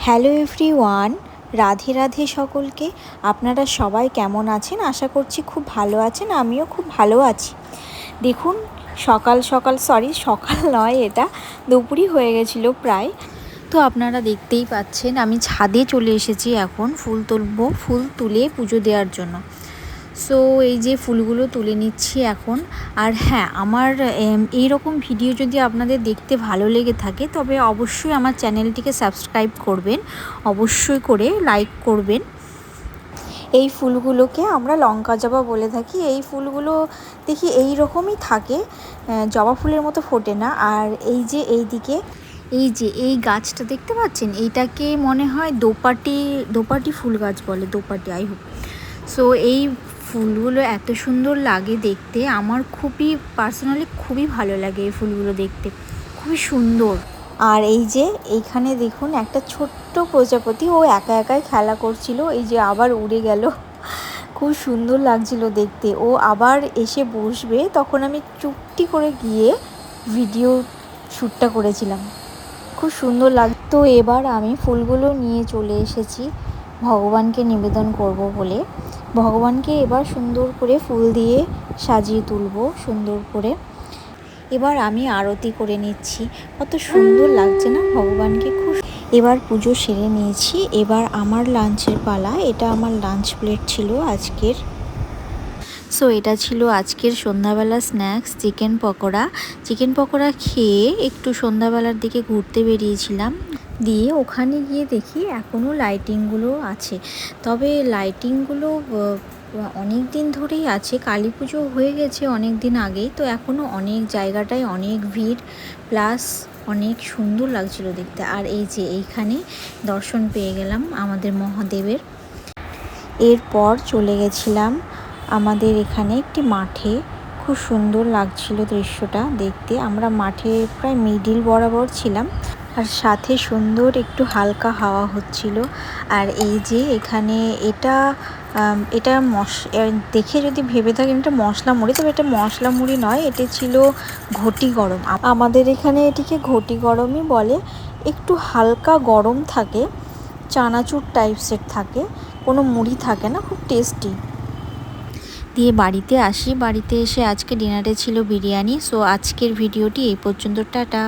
Hello everyone, Radhe Radhe সকলকে। আপনারা সবাই কেমন আছেন? আশা করছি খুব ভালো আছেন। আমিও খুব ভালো আছি। দেখুন, সকাল সকাল নয়, এটা দুপুরই হয়ে গেছিলো প্রায়। তো আপনারা দেখতেই পাচ্ছেন আমি ছাদে চলে এসেছি। এখন ফুল তুলবো, ফুল তুলে পুজো দেওয়ার জন্য। সো এই যে ফুলগুলো তুলে নিচ্ছি এখন। আর হ্যাঁ, আমার এইরকম ভিডিও যদি আপনাদের দেখতে ভালো লেগে থাকে তবে অবশ্যই আমার চ্যানেলটিকে সাবস্ক্রাইব করবেন, অবশ্যই করে লাইক করবেন। এই ফুলগুলোকে আমরা লঙ্কা জবা বলে থাকি। এই ফুলগুলো দেখি এই রকমই থাকে, জবা ফুলের মতো ফোটে না। আর এই যে এই গাছটা দেখতে পাচ্ছেন, এইটাকে মনে হয় দোপাটি ফুল গাছ বলে, দোপাটি, আই হোপ। সো এই ফুলগুলো এত সুন্দর লাগে দেখতে, আমার পার্সোনালি খুবই ভালো লাগে এই ফুলগুলো দেখতে, খুবই সুন্দর। আর এই যে এইখানে দেখুন একটা ছোট্ট প্রজাপতি, ও একা একাই খেলা করছিল, এই যে আবার উড়ে গেল। খুব সুন্দর লাগছিল দেখতে। ও আবার এসে বসবে, তখন আমি চুপটি করে গিয়ে ভিডিও শ্যুটটা করেছিলাম। খুব সুন্দর তো এবার আমি ফুলগুলো নিয়ে চলে এসেছি ভগবানকে নিবেদন করব বলে। ভগবানকে এবার সুন্দর করে ফুল দিয়ে সাজিয়ে তুলব সুন্দর করে। এবার আমি আরতি করে নিচ্ছি, কত সুন্দর লাগছে না ভগবানকে। এবার পুজো সেরে নিয়েছি। এবার আমার লাঞ্চের পালা। এটা আমার লাঞ্চ প্লেট ছিল আজকের। সো এটা ছিল আজকের সন্ধ্যাবেলা স্ন্যাক্স, চিকেন পকোড়া খেয়ে একটু সন্ধ্যাবেলার দিকে ঘুরতে বেরিয়েছিলাম। দিয়ে ওখানে গিয়ে দেখি এখনও লাইটিংগুলো আছে। তবে লাইটিংগুলো অনেক দিন ধরেই আছে, কালী পুজো হয়ে গেছে অনেক দিন আগেই, তো এখনও অনেক জায়গাটায় অনেক ভিড়, প্লাস অনেক সুন্দর লাগছিল দেখতে। আর এই যে এইখানে দর্শন পেয়ে গেলাম আমাদের মহাদেবের। এরপর চলে গেছিলাম আমাদের এখানে একটি মাঠে। খুব সুন্দর লাগছিল দৃশ্যটা দেখতে। আমরা মাঠে প্রায় মিডিল বরাবর ছিলাম, আর সাথে সুন্দর একটু হালকা হাওয়া হচ্ছিল। আর এই যে এখানে এটা দেখে যদি ভেবে থাকেন এটা মশলা মুড়ি, তবে এটা মশলা মুড়ি নয়, এটা ছিল ঘটি গরম। আমাদের এখানে এটিকে ঘটি গরমই বলে। একটু হালকা গরম থাকে, চানাচুর টাইপসের থাকে, কোনো মুড়ি থাকে না, খুব টেস্টি। দিয়ে বাড়িতে আসি, বাড়িতে এসে আজকে ডিনারে ছিল বিরিয়ানি। সো আজকের ভিডিওটি এই পর্যন্ত, টাটা।